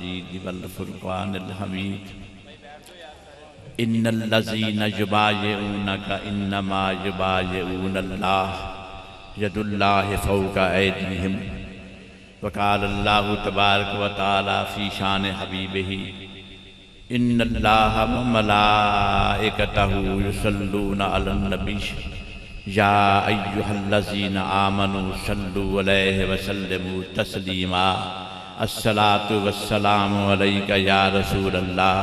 मजीद वल फुरक़ानिल हमीद। इन्नल्लज़ीना युबायिऊनका इन्नमा युबायिऊनल्लाह यदुल्लाहि फ़ौक़ा ऐदीहिम। वक़ालल्लाहु तबारक व तआला फ़ी शान हबीबिही इन्नल्लाहा व मलाइकतहु युसल्लूना अलन नबी या अय्युहल्लज़ीना आमनू सल्लु अलैहि व सल्लिमू तस्लीमा। अस्सलातु वस्सलामु अलैका या रसूलल्लाह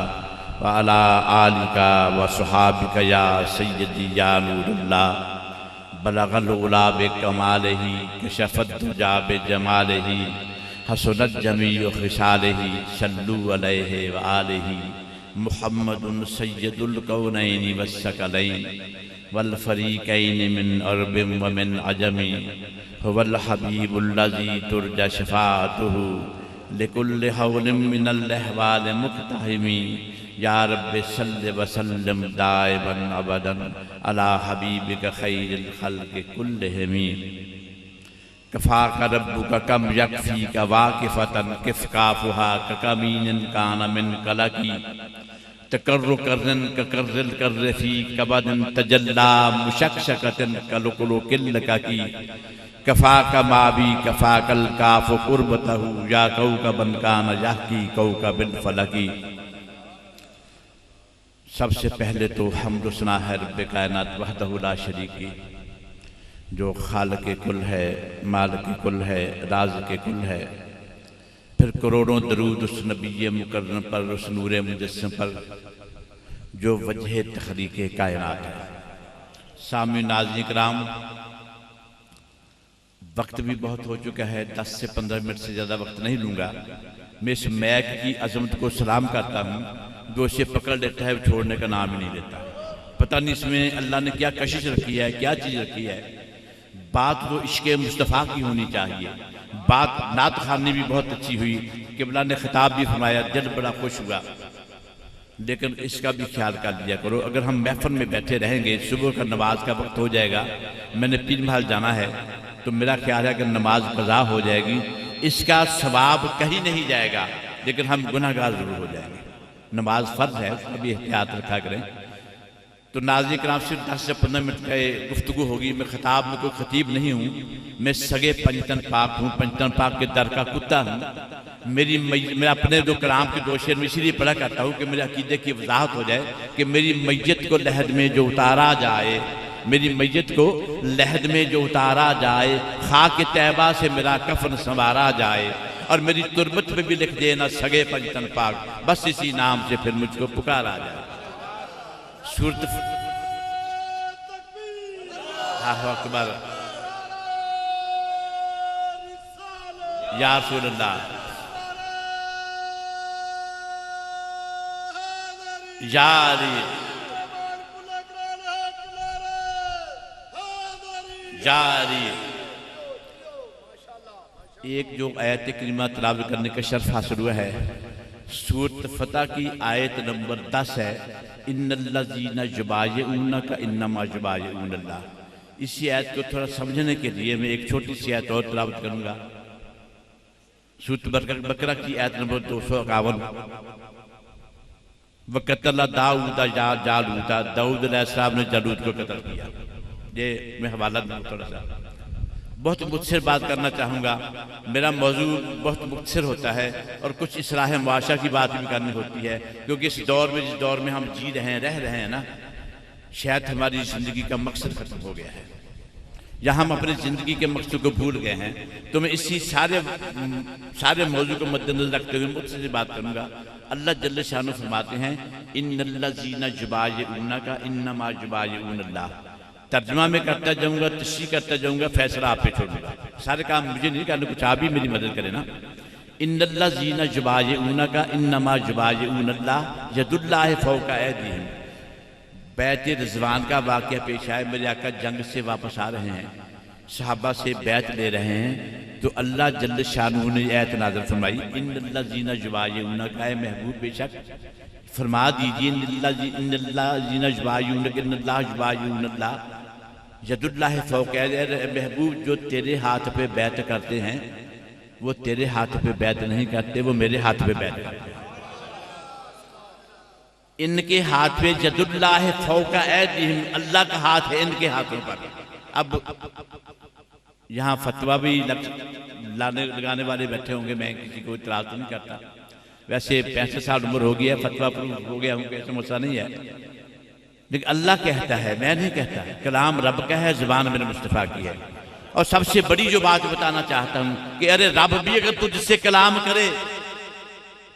व अला आलिका व सहाबिका या सय्यदी या नूरुल्लाह। बलगल उला बिकमालिही कशफत दुजा बिजमालिही हसनत जमीउ खिसालिही सल्लु अलैहि व आलिही। मुहम्मदुन सय्यदुल कौनैनि वस्सकलैन वल फरीकैनि मिन अरबिन व मिन अजमी हुवल हबीबुल्लज़ी तुरजा शफ़ाअतुहु लिकुल्लि हौलिन मिनल अहवाल मुक़्तहिमी। या रब्बि सल्लि व सल्लिम दाइमन अबदन अला हबीबिका खैरिल खल्क़ि कुल्लिहिम। कफ़ाका रब्बुका कम यकफ़ीका वाक़िफ़तन किफ़ काफ़ुहा ककमीनिन कान मिन कलकी। तकर्रु कर्रन ककर्रिल कर्र फ़ी कबदिन तजल्ला मुशक्शकतिन कलुकुलुकिल लककी। कफ़ाका माबी कफ़ाकल काफ़ु क़ुर्बतहु या कौकबन कान यहकी कौकबिल फलकी। सबसे पहले तो हम्द सना है रब्बे कायनात वहदहु ला शरीक की, जो खालिक़ कुल है, मालिक कुल है, राज़िक़ कुल है। फिर करोड़ों दरूद उस नबी मुकर्रम पर, उस नूरे मुजस्सम पर जो वजह तख़लीक़ कायनात है। सामईन नाज़रीन किराम, वक्त भी बहुत हो चुका है, 10 से 15 मिनट से ज़्यादा वक्त नहीं लूँगा। मैं इस मैक की अज़मत को सलाम करता हूँ, जो इसे पकड़ लेता है छोड़ने का नाम ही नहीं लेता। पता नहीं इसमें अल्लाह ने क्या कशिश रखी है, क्या चीज़ रखी है। बात तो इश्क़ मुस्तफ़ा की होनी चाहिए। बात नात खानी भी बहुत अच्छी हुई, क़िबला ने खिताब भी फरमाया, दिल बड़ा खुश हुआ। लेकिन इसका भी ख्याल कर लिया करो, अगर हम महफ़िल में बैठे रहेंगे, सुबह का नमाज का वक्त हो जाएगा, मैंने पीर महल जाना है, तो मेरा ख्याल है कि नमाज कज़ा हो जाएगी, इसका सवाब कहीं नहीं जाएगा, लेकिन हम गुनहगार ज़रूर हो जाएंगे। नमाज फ़र्ज़ है, उसका भी एहतियात रखा करें। तो नाज़रीन किराम, सिर्फ 10 से 15 मिनट का गुफ्तगू होगी। मैं खिताब में कोई खतीब नहीं हूँ, मैं सगे पंजतन पाक हूँ, पंजतन पाक के दर का कुत्ता हूँ। मैं अपने जो कलाम के 2 शेर में इसीलिए पढ़ा करता हूँ कि मेरे अकीदे की वजाहत हो जाए कि मेरी मैयत को लहद में जो उतारा जाए, मेरी मैयत को लहद में जो उतारा जाए, खाक तैबा से मेरा कफन संवारा जाए, और मेरी तुरबत में भी लिख देना सगे पंजतन पाक, बस इसी नाम से फिर मुझको पुकारा जाए। सूरत अकबर या रसूल अल्लाह, जारी जारी। एक जो आयत करीमा तिलावत करने का शर्फ हासिल हुआ है, सूरत फतह की आयत नंबर 10 है, इन्नल्लज़ीना युबायिऊनका इन्नमा युबायिऊनल्लाह। इसी आयत को थोड़ा समझने के लिए मैं एक छोटी सी आयत और तिलावत करूंगा। सूरत बकरा की आयत नंबर 251। वक़तल दाऊद जालूता, दाऊद अलैहिस्सलाम ने जालूत को कत्ल किया। ये मैं हवाला दूँ थोड़ा सा, बहुत मुख्तसर बात करना चाहूँगा। मेरा मौजू बहुत मुख्तसर होता है और कुछ इस्लाह मुआशरा की बात भी करनी होती है, क्योंकि इस दौर में, जिस दौर में हम जी रहे हैं, रह रहे हैं ना, शायद हमारी ज़िंदगी का मकसद ख़त्म हो गया है, या हम अपनी ज़िंदगी के मकसद को भूल गए हैं। तो मैं इसी सारे मौजू को मद्देनजर रखते हुए मुख्तसर बात करूँगा। अल्लाह जल्ल शानु फरमाते हैं, इन्नल्लज़ीना युबायिऊनका इन्नमा युबायिऊनल्लाह। तर्जुमा में करता जाऊंगा, तशरीह करता जाऊंगा, फैसला आप पे छोड़ूंगा। सारे काम मुझे नहीं करना, कुछ आप भी मेरी मदद करें ना। इन्नल्लज़ीना युबायिऊनका इन्नमा युबायिऊनल्लाह यदुल्लाहि फ़ौक़ा ऐदीहिम। बैत रिज़वान का वाक़या पेश आया। मेरे आका जंग से वापस आ रहे हैं, सहाबा से बैत ले रहे हैं, तो अल्लाह जल्ल शानहू ने आयत नाज़िल फरमाई, इन्नल्लज़ीना युबायिऊनका, ऐ महबूब बेशक फरमा दीजिए, इन्नल्लज़ीना युबायिऊनका इन्नल्लाह युबायिऊनल्लाह यदुल्लाहि फ़ौक़ा, महबूब जो तेरे हाथ पे बैत करते हैं, वो तेरे हाथ पे बैत नहीं करते, वो मेरे हाथ पे बैत करते हैं। इनके हाथ पे जदुल्लाह फौका ऐदिहिम, अल्लाह का हाथ है इनके हाथों पर। अब यहाँ फतवा भी लगाने वाले बैठे होंगे, मैं किसी को इतराज तो नहीं करता। वैसे 65 साल उम्र हो गया, फतवा हो गया हूँ, ऐसा मसला नहीं है। लेकिन अल्लाह कहता है, मैं नहीं कहता। कलाम रब का है, जुबान मेरे मुस्तफ़ा की है। और सबसे बड़ी जो बात बताना चाहता हूँ कि अरे रब भी अगर तुझसे कलाम करे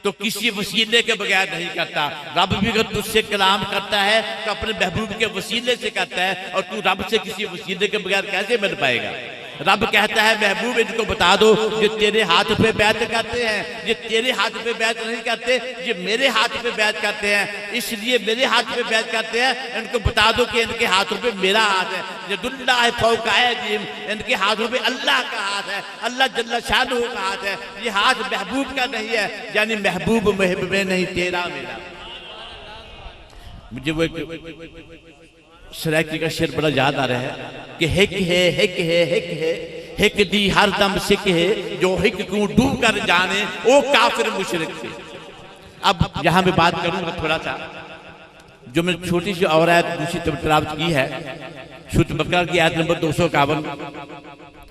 तो किसी वसीले के बगैर नहीं करता। रब भी अगर तुझसे कलाम करता है तो अपने महबूब के वसीले से करता है, और तू रब से किसी वसीले के बगैर कैसे मिल पाएगा। रब कहता है महबूब इनको बता दो, ये तेरे हाथ पे बैत करते हैं, ये तेरे हाथ पे बैत नहीं करते, ये मेरे हाथ पे बैत करते हैं, इसलिए मेरे हाथ पे बैत करते हैं। इनको बता दो कि इनके हाथों पे मेरा हाथ है, यदुल्लाह फौका ऐदिहिम, इनके हाथों पे अल्लाह का हाथ है, अल्लाह जल्ला शानहू का हाथ है। ये हाथ महबूब का नहीं है, यानी महबूब महबूब में नहीं, तेरा मेरा। मुझे वो सराइकी का शेर बड़ा याद आ रहा है कि हिक है हिक है हिक है हिक दी हर दम सिक है, जो हिक को डूब कर जाने ओ काफिर मुशरिक से। अब यहां मैं बात करूंगा थोड़ा सा, जो मैंने छोटी सी और आयत दूसरी तलावत की है, सूरह बकरा की आयत नंबर 251,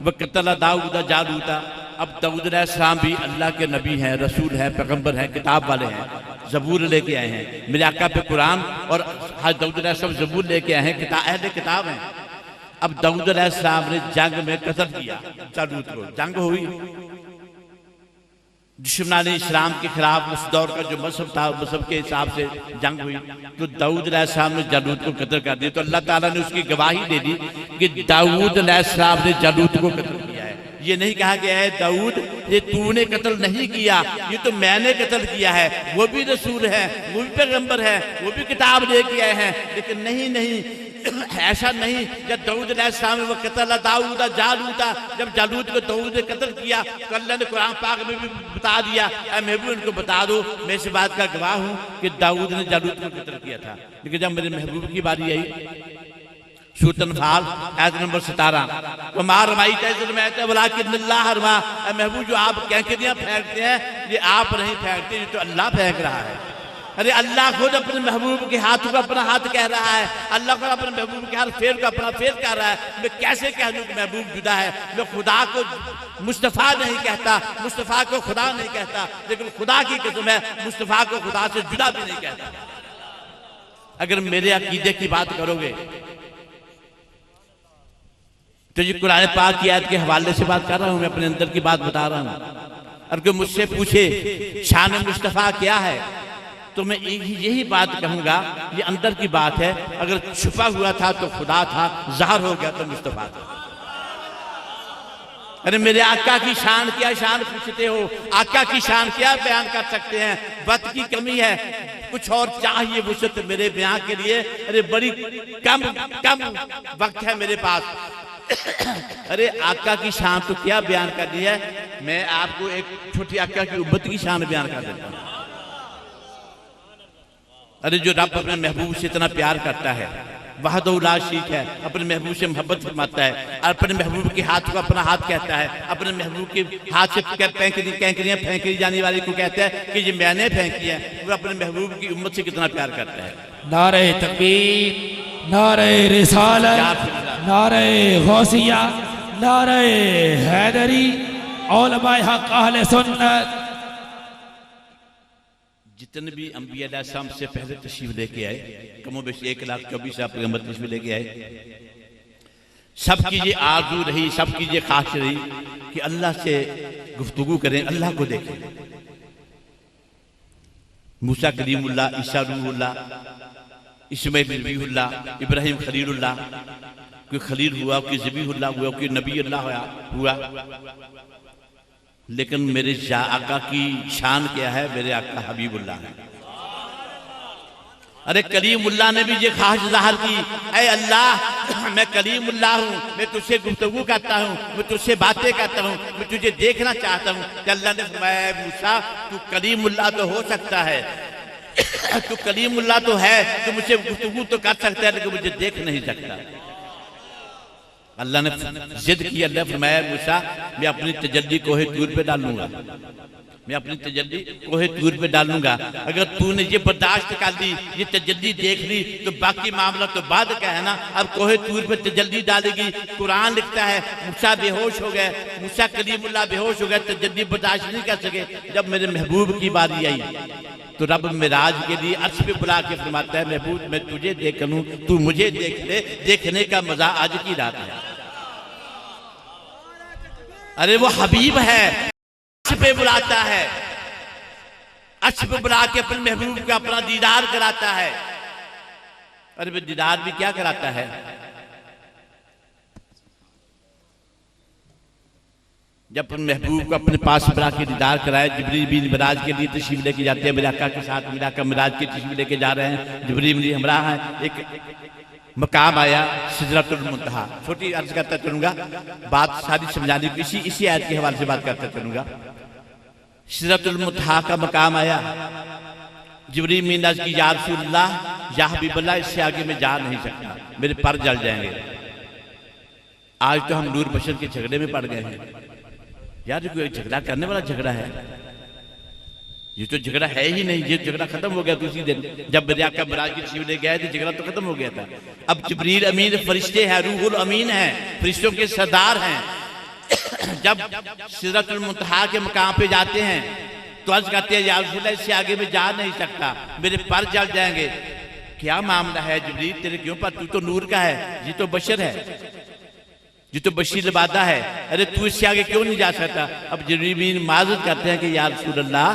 वक़तला दाऊद जालूता। अब दाऊद अलैहिस्सलाम भी अल्लाह के नबी हैं, रसूल हैं, पैगंबर हैं, किताब वाले हैं, ज़बूर लेके आए हैं। मेरे आका पे कुरान और हज़रत दाऊद अलैहिस्सलाम ज़बूर लेके आए हैं, अहले किताब हैं। अब दाऊद अलैहिस्सलाम ने जंग में कत्ल किया जालूत को, जंग हुई, दुश्मनाने इस्लाम के खिलाफ उस दौर का जो मजहब था, मजहब के हिसाब से जंग हुई, तो दाऊद अलैहिस्सलाम ने जालूत को कत्ल कर दिया। तो अल्लाह ताला ने उसकी गवाही दे दी कि दाऊद अलैहिस्सलाम ने जालूत को कत्ल किया है। ये नहीं कहा गया है दाऊद ये तूने कत्ल नहीं किया, ये तो मैंने कत्ल किया है। वो भी रसूल है, वो भी पैगंबर है, वो भी किताब लेके आए हैं, लेकिन नहीं नहीं ऐसा नहीं। जब दाऊद अलैहिस्सलाम वो कत्ल दाऊद जालूता, जब जालूत को दाऊद ने कत्ल किया तो अल्लाह ने कुरान पाक में भी बता दिया, महबूब इनको बता दो, मैं इस बात का गवाह हूँ कि दाऊद ने जालूत को कत्ल किया था। लेकिन जब मेरे महबूब की बारी आई, सूरह अनफाल आयत नंबर 17, वो मार रमाई महबूब जो आप कैंकरियां फेंकते हैं ये आप नहीं फेंकते, ये तो अल्लाह फेंक रहा है। अरे अल्लाह खुद अपने महबूब के हाथ को अपना हाथ कह रहा है, अल्लाह खुद अपने महबूब के हाथ फेर को अपना फेर कह रहा है। मैं कैसे कह दूं कि महबूब जुदा है। मैं खुदा को मुस्तफ़ा नहीं कहता, मुस्तफ़ा को खुदा नहीं कहता, लेकिन खुदा की कसम है मुस्तफ़ा को खुदा से जुदा भी नहीं कहता। अगर मेरे अकीदे की बात करोगे तो ये कुरान पाक की आयत के हवाले से बात कर रहा हूं, मैं अपने अंदर की बात बता रहा हूं। और कोई मुझसे पूछे शान मुस्तफ़ा क्या है तो मैं यही बात कहूंगा, ये अंदर की बात है। अगर छुपा हुआ था तो खुदा था, ज़ाहिर हो गया तो मुस्तफ़ा था। अरे मेरे आका की शान क्या शान पूछते हो, आका की शान क्या बयान कर सकते हैं। वक्त की कमी है, कुछ और चाहिए वुसअत मेरे बयान के लिए। अरे बड़ी कम वक्त है मेरे पास। अरे आका की शान तो क्या बयान करनी है, मैं आपको एक छोटी आका की उम्मत की शान बयान कर देता हूँ। अरे जो रब अपने महबूब से इतना प्यार करता है, वहदहू ला शरीक है, अपने महबूब से मोहब्बत फरमाता है, अपने महबूब के हाथ को अपना हाथ कहता है, अपने महबूब के हाथ से कैंकरियां फेंकी जाने वाली को कहता है कि ये मैंने फेंकी है। वो अपने महबूब की उम्मत से कितना प्यार करता है। नारे तकबीर, नारे रिसालत, नारे गौसिया, नारे हैदरी, उलमाए हक अहले सुन्नत। जितने भी अंबिया अलैहिस्सलाम से पहले तशरीफ लेके आए, कमो बेश 1,24,000 पैगंबर तशरीफ लेके आए, सबकी ये आरज़ू रही, सबकी ये ख्वाहिश रही कि अल्लाह से गुफ्तगू करें, अल्लाह को देखें। मूसा कलीमुल्लाह, ईसा रूहुल्लाह, इस्माइल नबीहुल्लाह, इब्राहिम खलीलुल्लाह, कोई खलील हुआ, कोई ज़बीहुल्लाह हुआ, कोई नबी अल्लाह हुआ। लेकिन मेरे आका की शान क्या है, मेरे आका हबीबुल्लाह है। अरे कलीमुल्लाह ने भी ये ख्वाहिश ज़ाहिर की, ऐ अल्लाह मैं कलीमुल्लाह हूँ, मैं तुझसे गुफ्तगू करता हूँ, मैं तुझसे बातें करता हूँ, मैं तुझे देखना चाहता हूँ। कि अल्लाह ने फरमाया मूसा तू कलीमुल्लाह तो हो सकता है, तू कलीमुल्लाह तो है, तू मुझसे गुफ्तगू तो कर सकता है, लेकिन मुझे देख नहीं सकता। अल्लाह ने जिद की, अल्लाह ने फरमाया मूसा मैं अपनी तजल्ली कोहे तूर पे डालूंगा, मैं अपनी तजल्ली कोहे तूर पे डालूंगा। अगर तूने ये बर्दाश्त कर ली, ये तजल्ली देख ली, तो बाकी मामला तो बाद का है ना। अब कोहे तूर पे तजल्ली डालेगी। कुरान लिखता है मूसा बेहोश हो गए, मूसा कलीमुल्लाह बेहोश हो गए, तजल्ली बर्दाश्त नहीं कर सके। जब मेरे महबूब की बारी आई तो रब मिराज के लिए अर्श पे बुला के फरमाता है महबूब मैं तुझे देख लूं, तू मुझे देख ले, देखने का मजा आज की रात है। अरे वो हबीब है, अर्श पे बुलाता है, अर्श पे बुला के अपने महबूब का अपना दीदार कराता है। अरे वो दीदार भी क्या कराता है, जब महबूब को अपने पास बुला के दीदार कराए, जिब्रील भी मिराज के लिए तशरीफ लेके जाते हैं, मेरे आका के साथ मेरा आका मिराज के तशरीफ लेके जा रहे हैं, जिब्रील भी हमरा है। एक मकाम आया सिदरतुल मुंतहा, छोटी अर्ज करता चलूंगा, बात सारी समझाने की इसी आयत के हवाले से बात करता चलूंगा। सिदरतुल मुंतहा का मकाम आया, जिब्रील मीनाज की या रसूलल्लाह या हबीबल्लाह इससे आगे मैं जा नहीं सकता, मेरे पर जल जाएंगे। आज तो हम नूर बशर के झगड़े में पड़ गए हैं। यार ये कोई झगड़ा करने वाला झगड़ा है, ये तो झगड़ा है ही नहीं, ये झगड़ा खत्म हो गया दूसरी दिन जब मेरे आका मिराज की तशरीफ ले गए थे, झगड़ा तो खत्म हो गया था। अब जिब्रील अमीन फरिश्ते हैं, रूहुल अमीन हैं, फरिश्तों के सरदार हैं। जब सिदरतुल मुंतहा के मकाम पे जाते हैं तो अर्ज करते हैं या रसूलल्लाह इससे आगे मैं जा नहीं सकता, मेरे पर जल जाएंगे। क्या मामला है जिब्रील तेरे क्यों पर, तू तो नूर का है, ये तो बशर है, ये तो बशीर वादा है, अरे तू इससे आगे क्यों नहीं जा सकता। अब जिब्रील माजरत करते हैं कि या रसूलल्लाह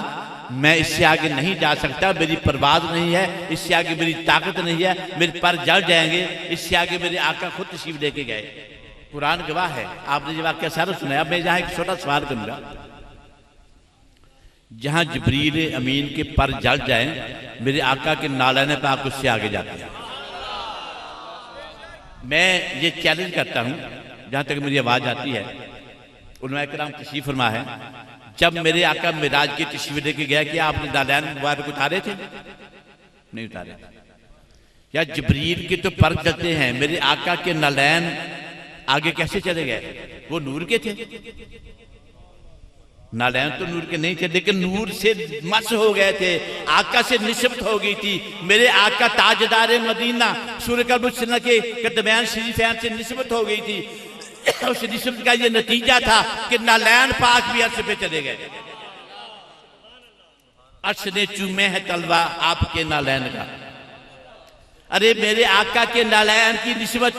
मैं इससे आगे नहीं जा सकता, मेरी परवाज़ नहीं है, इससे आगे मेरी ताकत नहीं है, मेरे पर जल जाएंगे। इससे आगे मेरे आका खुद तशरीफ लेके गए। कुरान गवाह है, आपने ये वाक़या सारा सुना है। अब मैं यहाँ एक छोटा सवाल करूंगा, जहां जिब्रील अमीन के पर जल जाए, मेरे आका के नालाने पाक उससे आगे जाते हैं। मैं ये चैलेंज करता हूं, जहां तक मेरी आवाज आती है, उलमा किराम तशरीफ फरमा है, जब मेरे आका मिराज की तशरीफ लेके गया कि आपने नालैन मुबारक उतारे थे? नहीं उतारे। या जिब्रील के तो पर चलते हैं, मेरे आका के नालैन आगे कैसे चले गए? वो नूर के थे, नालैन तो नूर के नहीं थे, लेकिन नूर से मस हो गए थे, आका से निस्बत हो गई थी। मेरे आका ताजदार मदीना सूरह कल के दरमियान शरीफैन से निस्बत हो गई थी। उस निस्बत का ये नतीजा था कि नालैन पाक भी अर्श पे चले गए। अर्श ने चूमे है तलवा आपके नालैन का। अरे मेरे आका के नालैन की निस्बत,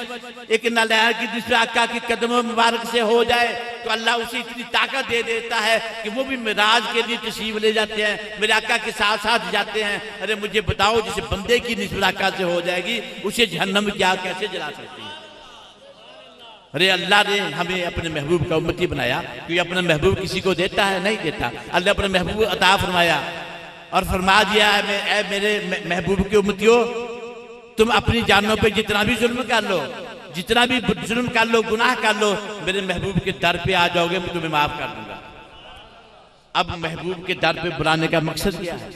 एक नालैन की निस्बत आका के कदमों मुबारक से हो जाए तो अल्लाह उसे इतनी ताकत दे देता है कि वो भी मिराज के लिए तशरीफ ले जाते हैं, मेरे आका के साथ साथ जाते हैं। अरे मुझे बताओ, जिस बंदे की निस्बत आका से हो जाएगी उसे जहन्नम में क्या कैसे जला सकती है? अरे अल्लाह ने हमें अपने महबूब का उम्मती बनाया, क्योंकि अपना महबूब किसी को देता है? नहीं देता। अल्लाह अपने महबूब अता फरमाया और फरमा दिया है मेरे महबूब के उम्मतियों, तुम अपनी जानों पे जितना भी जुल्म कर लो, जितना भी जुल्म कर लो, गुनाह कर लो, मेरे महबूब के दर पे आ जाओगे, मैं तुम्हें माफ कर दूंगा। अब महबूब के दर पे बुलाने का मकसद क्या है?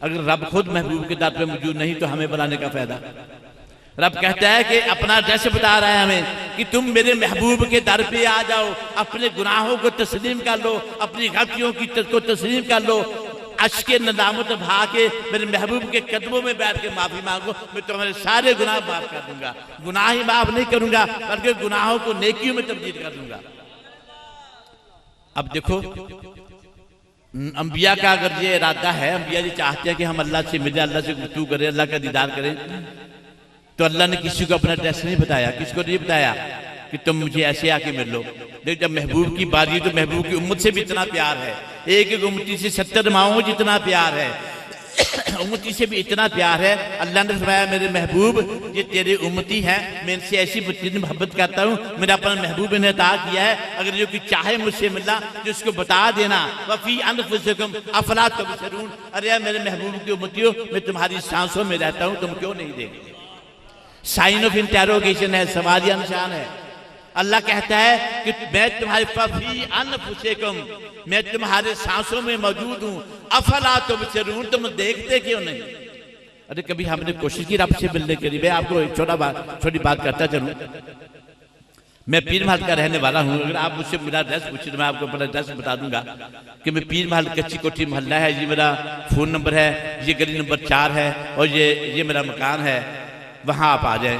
अगर रब खुद महबूब के दर पे मौजूद नहीं तो हमें बुलाने का फायदा? रब कहता है कि अपना एड्रेस बता रहा है हमें कि तुम मेरे महबूब के दर पे आ जाओ, अपने गुनाहों को तस्लीम कर लो, अपनी गलतियों को तस्लीम कर लो, अश्के नदामत भा के मेरे महबूब के कदमों में बैठ के माफी मांगो, मैं तुम्हारे सारे गुनाह माफ कर दूंगा। गुनाह ही माफ नहीं करूंगा बल्कि गुनाहों को नेकियों में तब्दील कर दूंगा। अब देखो, अंबिया का अगर ये इरादा है, अंबिया जी चाहते हैं कि हम अल्लाह से मिले, अल्लाह से गुफ्तगू करें, अल्लाह का दीदार करें, तो अल्लाह ने किसी को अपना एड्रेस नहीं बताया, किसको नहीं बताया कि तुम मुझे ऐसे आके मिल लो। लेकिन जब महबूब की बारी तो महबूब की उम्मत से भी इतना प्यार है, एक एक उम्मती से 70 माओ जितना प्यार है, उम्मती से भी इतना प्यार है। अल्लाह ने फरमाया मेरे महबूब ये तेरे उम्मती हैं, मैं इनसे ऐसी मोहब्बत करता हूँ, मेरा अपना महबूब ने अता किया है, अगर जो कोई चाहे मुझसे मिलना तो उसको बता देना। वफी अनफुसिकुम अफला तुबसिरून, अरे मेरे महबूब की उम्मतियों, मैं तुम्हारी सांसों में रहता हूँ, तुम क्यों नहीं देखते? साइन ऑफ इंटेरोगेशन है, सवालिया निशान है। अल्लाह कहता है कि मैं तुम्हारे फी अनफुसिकुम, मैं तुम्हारे सांसों में मौजूद हूं, अफला तुबसिरून, तुम देखते क्यों नहीं? अरे कभी हमने कोशिश की रब से मिलने के लिए? मैं आपको एक छोटी बात करता चलूं। मैं पीर महल का रहने वाला हूँ। अगर आप मुझसे मेरा एड्रेस पूछे तो मैं आपको अपना एड्रेस बता दूंगा कि मैं पीर महल कच्ची कोठी मोहल्ला है, ये मेरा फ़ोन नंबर है, ये गली नंबर 4 है और ये मेरा मकान है, वहाँ आप आ जाएं।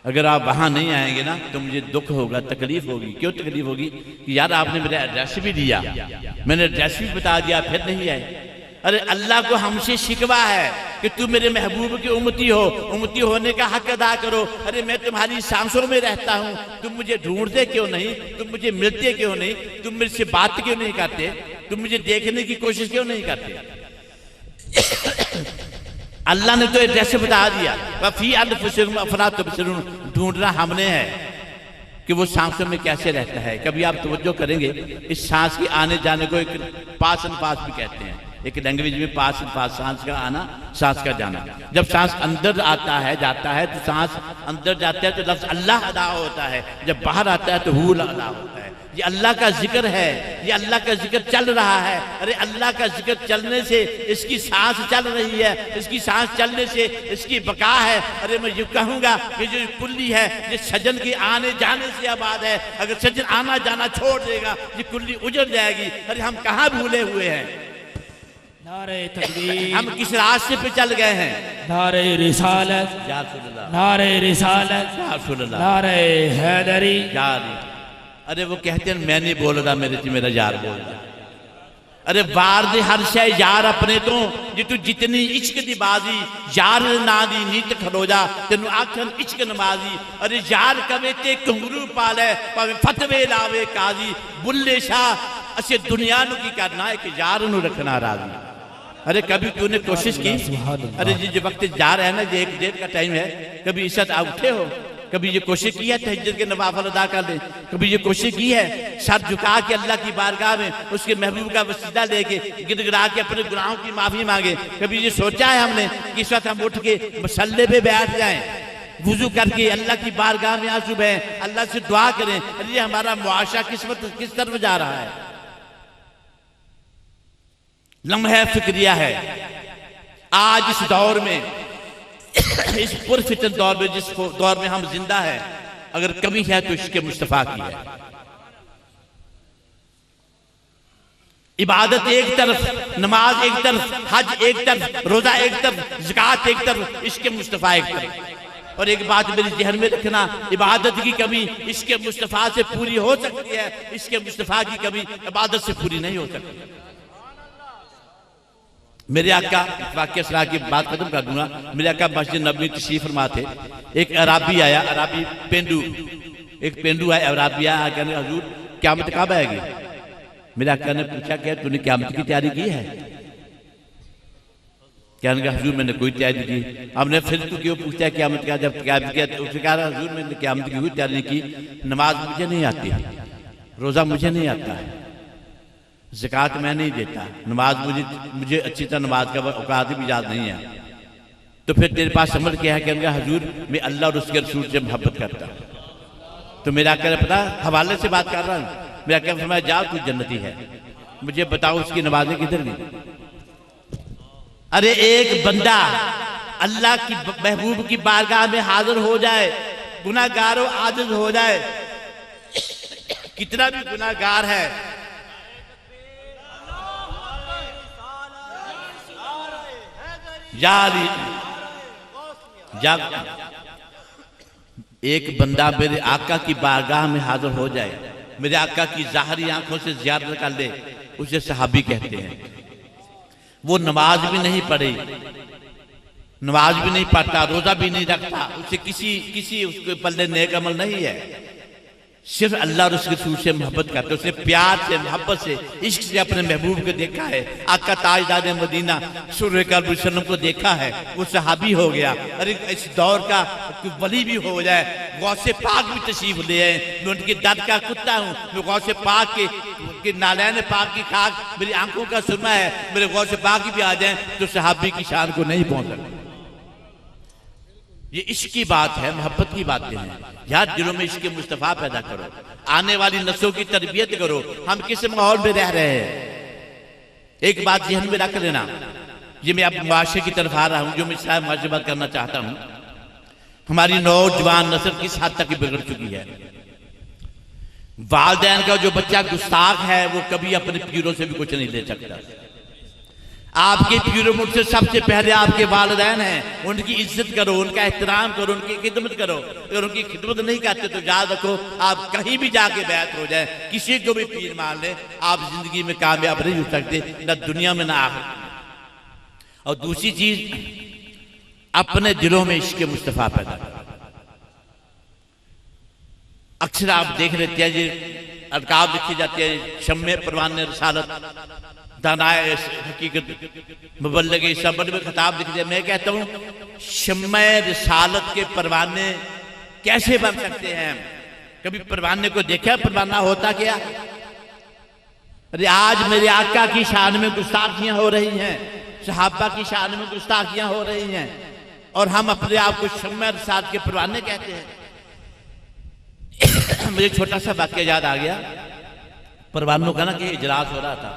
अगर आप वहाँ नहीं आएंगे ना तो मुझे दुख होगा, तकलीफ होगी। क्यों तकलीफ होगी कि यार आपने मेरा एड्रेस भी दिया, मैंने एड्रेस भी बता दिया, फिर नहीं आए। अरे अल्लाह को हमसे शिकवा है कि तू मेरे महबूब की उम्मती हो, उम्मती होने का हक अदा करो। अरे मैं तुम्हारी सांसों में रहता हूँ, तुम मुझे ढूंढते क्यों नहीं, तुम मुझे मिलते क्यों नहीं, तुम मेरे से बात क्यों नहीं करते, तुम मुझे देखने की कोशिश क्यों नहीं करते। अल्लाह ने तो एड्रेस बता दिया, वफी अफरा तुबसिरून, ढूंढना हमने है कि वो सांसों में कैसे रहता है। कभी आप तवज्जो करेंगे, इस सांस के आने जाने को एक पास एंड पास भी कहते हैं, एक लैंग्वेज में पास एंड पास, सांस का आना सांस का जाना। जब सांस अंदर आता है जाता है तो सांस अंदर जाता है तो लफ्ज अल्लाह अदा होता है, जब बाहर आता है तो हू अदा होता है। ये अल्लाह का जिक्र है, ये अल्लाह का जिक्र चल रहा है। अरे अल्लाह का जिक्र चलने से इसकी सांस चल रही है, इसकी सांस चलने से इसकी बका है। अरे मैं ये कहूँगा कि जो कुल्ली है ये सजन के आने जाने से आबाद है। अगर सजन आना जाना छोड़ देगा ये कुल्ली उजड़ जाएगी। अरे हम कहाँ भूले हुए हैं, नारे तकबीर, हम किस रास्ते पे चल गए हैं। नारे रिसालत, नारे रिसालत, नारे हैदरी। अरे वो कहते हैं मैं नहीं बोल रहा, मेरा यार बोल रहा। अरे वार दे हर शय यार अपने तो, जी तू जितनी इश्क दी बाजी यार ना दी नीत खलोजा तेन आखन इश्क नमाजी। अरे यार कवे ते कंगरू पाले भावे फतवे लावे काजी, बुल्ले शाह असे दुनिया नु की करना है कि यार नु रखना राजी। अरे कभी तूने कोशिश की, अरे जो वक्त जा रहा है ना, ये एक डेढ़ का टाइम है, कभी इशत आप उठे हो, कभी ये कोशिश की है तहज्जुद के नवाफिल अदा कर ले, कभी ये कोशिश की है सर झुका के अल्लाह की बारगाह में उसके महबूब का वसीला लेके गिड़गिड़ा के अपने गुनाहों की माफी मांगे। कभी ये सोचा है हमने कि इस वक्त हम उठ के मसल्ले पे बैठ जाएं, वुजू करके अल्लाह की बारगाह में आंसू बहें, अल्लाह से दुआ करें। अरे ये हमारा मुआशरा किस तरफ जा रहा है। लम्हा फिक्रिया है आज इस दौर में, इस पुरफितन दौर में, जिस दौर में हम जिंदा है, अगर कमी है तो इसके मुस्तफा की है। इबादत एक तरफ, नमाज एक तरफ, हज एक तरफ, रोजा एक तरफ, ज़कात एक तरफ, इसके मुस्तफा एक तरफ। और एक बात मेरे जहन में रखना, इबादत की कमी इसके मुस्तफा से पूरी हो सकती है, इसके मुस्तफा की कमी इबादत से पूरी नहीं हो सकती। मेरे आका वाक़या सलाह की बात खत्म कर दूंगा। मेरे आका मस्जिद नबवी तशरीफ फरमा थे, एक अराबी आया, अराबी पेंडू, एक पेंडू आया, अराबी आया, कहने हजूर क़यामत कब आएगी। मेरे आका ने पूछा क्या तूने क़यामत की तैयारी की है। कहने का हजूर मैंने कोई तैयारी की। हमने फिर तू क्यों पूछता है क़यामत का, जब क़यामत किया तो उसने कहा हजूर मैंने क़यामत की कोई तैयारी नहीं की, नमाज मुझे नहीं आती, रोज़ा मुझे नहीं आता है, ज़कात मैं नहीं देता, नमाज मुझे अच्छी तरह नमाज का औकात भी याद नहीं है। तो फिर तेरे पास अमल क्या है। कहने हजूर मैं अल्लाह और उसके रसूल से मोहब्बत करता हूँ। तो मेरा क्या पता हवाले से बात कर रहा हूँ। मेरा क्या फरमाया जा तू जन्नती है, मुझे बताओ उसकी नमाजें किधर गई। अरे एक बंदा अल्लाह की महबूब की बारगाह में हाजिर हो जाए, गुनाहगारों आजिज हो जाए, कितना भी गुनाहगार है, जब एक बंदा मेरे आका की बारगाह में हाजिर हो जाए, मेरे आका की ज़ाहरी आंखों से ज़ियारत कर ले, उसे सहाबी कहते हैं। वो नमाज भी नहीं पढ़े, नमाज भी नहीं पढ़ता, रोजा भी नहीं रखता, उसे किसी उसके पल्ले नेक अमल नहीं है, सिर्फ अल्लाह और उसके रसूल से मोहब्बत करते, उसने प्यार से मोहब्बत से इश्क से अपने महबूब को देखा है। आका ताजदार मदीना सल्लल्लाहु अलैहि वसल्लम को देखा है, वो सहाबी हो गया। अरे इस दौर का वली भी हो जाए, गौसे पाक भी तशरीफ ले आए। मैं उनके दर्द का कुत्ता हूँ, मैं गौसे पाक के नालैन पाक की खाक मेरी आंखों का सुरमा है, मेरे गौसे पाक भी आ जाए तो सहाबी की शान को नहीं पहुंच सकते। ये इश्क की बात है, मोहब्बत की बातें हैं। यार दिलों में इश्क मुस्तफा पैदा करो, आने वाली नस्लों की तरबियत करो। हम किस माहौल में रह रहे हैं, एक बात जहन में रख लेना। ये मैं अब मुआशरे की तरफ आ रहा हूँ, जो मैं इस्लाम मजबूत करना चाहता हूँ। हमारी नौजवान नस्ल किस हद तक बिगड़ चुकी है। वालिदैन का जो बच्चा गुस्ताख है वो कभी अपने पीरों से भी कुछ नहीं ले सकता। आपके पीरों मुझसे सबसे पहले आपके वालिदैन हैं, उनकी इज्जत करो, उनका एहतराम करो, उनकी खिदमत करो। अगर उनकी खिदमत नहीं करते तो याद रखो आप कहीं भी जाके बैत हो जाए, किसी को भी पीर मान ले, आप जिंदगी में कामयाब नहीं हो सकते, न दुनिया में ना आखिरत में। और दूसरी चीज, अपने दिलों में इश्क मुस्तफा पैदा करो। अक्सर आप देख लेते हैं जी अलकाब लिखी जाती है, शम्मे परवाने रसालत दानाए हकीकत मुबल्लिग सबद में खिताब लिख दिया। मैं कहता हूँ शम्मे रसालत के परवाने कैसे बन सकते हैं? कभी परवाने को देखा? परवाना होता क्या? अरे आज मेरे आका की शान में गुस्ताखियां हो रही हैं, सहाबा की शान में गुस्ताखियां हो रही हैं, और हम अपने आप को शम्मे रसालत के परवाने कहते हैं। मुझे छोटा सा वाक्य याद आ गया। परवानों का ना कि इजलास हो रहा था,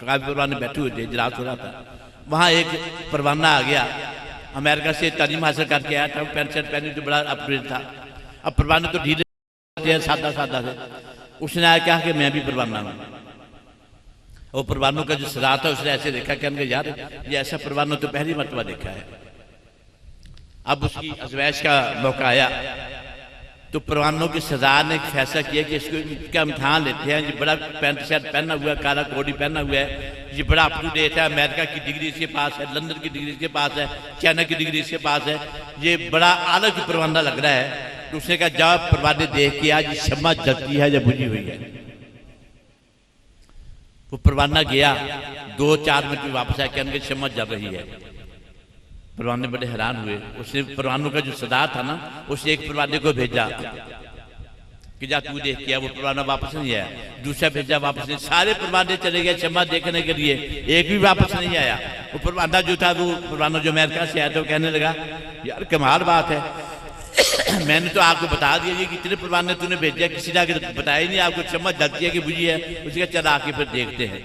काफी परवाने बैठे हुए थे, इजलास हो रहा था। वहां एक परवाना आ गया, अमेरिका से तालीम हासिल करके आया था, पैंट शर्ट पहनी तो बड़ा अपग्रेड था। अब परवाने तो ढीले सादा सादा थे। उसने आया कहा कि मैं भी परवाना हूं। वो परवानों का जो सजा था उसने ऐसे देखा, कहने यार ये ऐसा परवाना तो पहली मरतबा देखा है। अब उसकी अजवैश का मौका आया तो परवानों की सजा ने फैसला किया कि इसका इम्तहान लेते हैं। ये बड़ा पैंट शर्ट पहना हुआ है, काला कोडी पहना हुआ है, ये बड़ा अप टू डेट है, अमेरिका की डिग्री इसके पास है, लंदन की डिग्री इसके पास है, चाइना की डिग्री इसके पास है, ये बड़ा अलग परवाना लग रहा है। तो उसने कहा जब परवाने देख के आज शम्मा जलती है या बुझी हुई है। वो परवाना गया, 2-4 मिनट में वापस आया, कहने शम्मा जल रही है। परवाने बड़े हैरान हुए। उसने परवानों का जो सदा था ना, उसने एक परवाने को भेजा कि जा तू देख किया। वो परवाना वापस नहीं आया। दूसरा भेजा, वापस नहीं। सारे परवाने चले गए शम्मा देखने के लिए, एक भी वापस नहीं आया। वो परवाना जो था, वो परवाना जो अमेरिका से आया था, वो कहने लगा यार कमाल बात है, मैंने तो आपको बता दिया ये कितने परवाने तूने भेजा, किसी ने आगे बताया ही नहीं आपको शम्मा जलती है कि बुझी है। उसका चल आके फिर देखते हैं।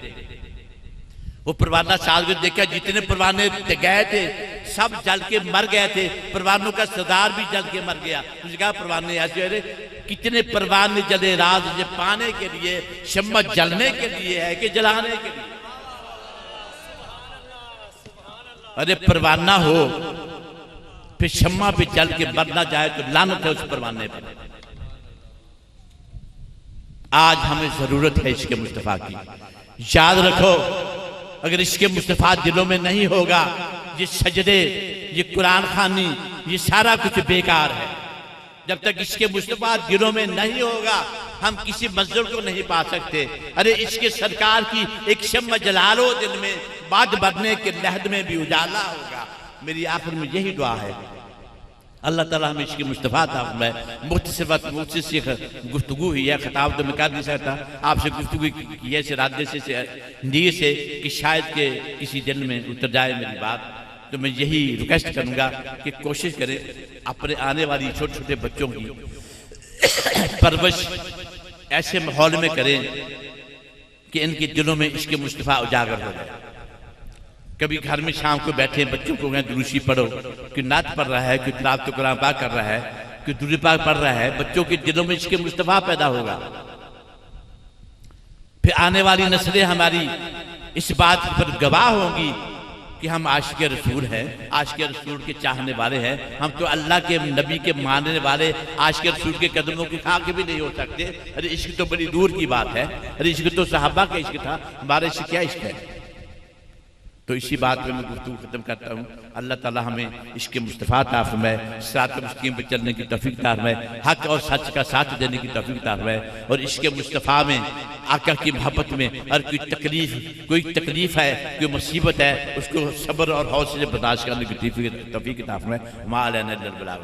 वो परवाना साल में देखा, जितने परवाने गए थे सब जल के मर गए थे, परवानों का सरदार भी जल के मर गया। उसने कहा परवाने ऐसे, अरे कितने परवाने जले राज ये पाने के लिए, शम्मा जलने के लिए है कि जलाने के लिए? अरे परवाना हो फिर शम्मा पे जल के मर ना जाए तो लानत है उस परवाने पर। आज हमें जरूरत है इसके मुस्तफा की। याद रखो अगर इसके मुस्तफा दिलों में नहीं होगा, ये सजदे, ये कुरान खानी, ये सारा कुछ बेकार है। जब तक इसके मुस्तफा दिलों में नहीं होगा हम किसी मंजिल को नहीं पा सकते। अरे इसके सरकार की एक शम्मा जला लो दिल में, बाद बढ़ने के लहद में भी उजाला होगा। मेरी आखिर में यही दुआ है, अल्लाह ताला हमें इसके मुस्तफा था। मैं मुझसे से गुफ्तगू हुई है, खिताब तो मैं कर नहीं सकता, आपसे गुफ्तगू की है इरादे से नीयत से कि शायद के किसी दिल में उतर जाए मेरी बात। तो मैं यही रिक्वेस्ट करूंगा कि कोशिश करें अपने आने वाली छोटे छोटे बच्चों की परवरिश ऐसे माहौल में करें कि इनके दिलों में इसके मुस्तफा उजागर हो जाए। कभी घर में शाम को बैठे बच्चों को कहें दुरूशी पढ़ो, कि नात पढ़ रहा है, कि तिलावत तो कुरान पाक कर रहा है, कि दुरूद पाक पढ़ रहा है, बच्चों के दिलों में इसके मुस्तफा पैदा होगा। फिर आने वाली नस्लें हमारी इस बात पर गवाह होंगी कि हम आशिक रसूल हैं, आशिक रसूल के चाहने वाले हैं। हम तो अल्लाह के नबी के मानने वाले आशिक रसूल के कदमों के खाके भी नहीं हो सकते। अरे इश्क तो बड़ी दूर की बात है। अरे इश्क तो सहाबा का इश्क था, हमारा इश्क क्या इश्क है? तो इसी बात में मैं गुफ्तगू खत्म करता हूँ। अल्लाह ताला हमें इसके मुस्तफा अता फरमाए, सिरात मुस्तकीम पर चलने की तौफीक अता फरमाए, हक और सच का साथ देने की तौफीक अता फरमाए। और इसके मुस्तफा में, आका की मोहब्बत में हर कोई तकलीफ है, कोई मुसीबत है, उसको सब्र और हौसले बर्दाश्त करने की तौफीक अता फरमाए। मा अलैना इल्लल बलाग।